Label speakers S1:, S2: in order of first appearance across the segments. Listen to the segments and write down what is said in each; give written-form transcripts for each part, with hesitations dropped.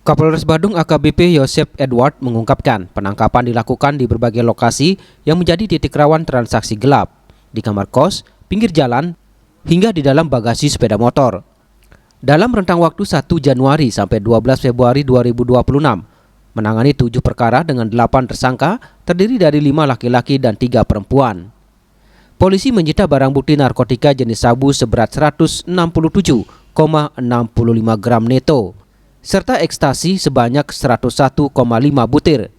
S1: Kapolres Badung AKBP Yosep Edward mengungkapkan penangkapan dilakukan di berbagai lokasi yang menjadi titik rawan transaksi gelap, di kamar kos, pinggir jalan, hingga di dalam bagasi sepeda motor. Dalam rentang waktu 1 Januari sampai 12 Februari 2026, menangani 7 perkara dengan 8 tersangka terdiri dari 5 laki-laki dan 3 perempuan. Polisi menyita barang bukti narkotika jenis sabu seberat 167,65 gram neto, serta ekstasi sebanyak 101,5 butir.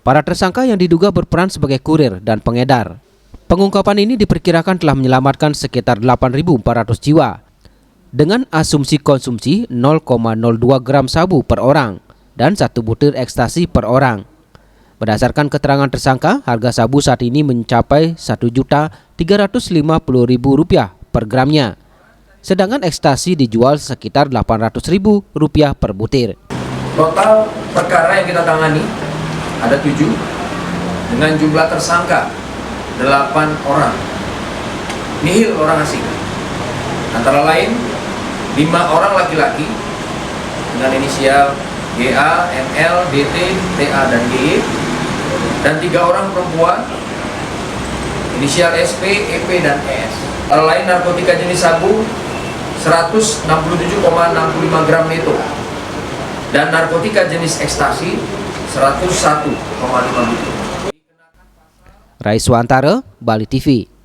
S1: Para tersangka yang diduga berperan sebagai kurir dan pengedar. Pengungkapan ini diperkirakan telah menyelamatkan sekitar 8.400 jiwa dengan asumsi konsumsi 0,02 gram sabu per orang dan 1 butir ekstasi per orang. Berdasarkan keterangan tersangka, harga sabu saat ini mencapai Rp1.350.000 per gramnya. Sedangkan ekstasi dijual sekitar Rp800.000 per butir.
S2: Total perkara yang kita tangani ada 7 dengan jumlah tersangka 8 orang. Nihil orang asing. Antara lain 5 orang laki-laki dengan inisial GA, ML, DT, TA, dan GY, dan 3 orang perempuan inisial SP, EP, dan ES. Antara lain narkotika jenis sabu 167,65 gram neto dan narkotika jenis ekstasi 101,5 butir.
S1: Raiswantara, Bali TV.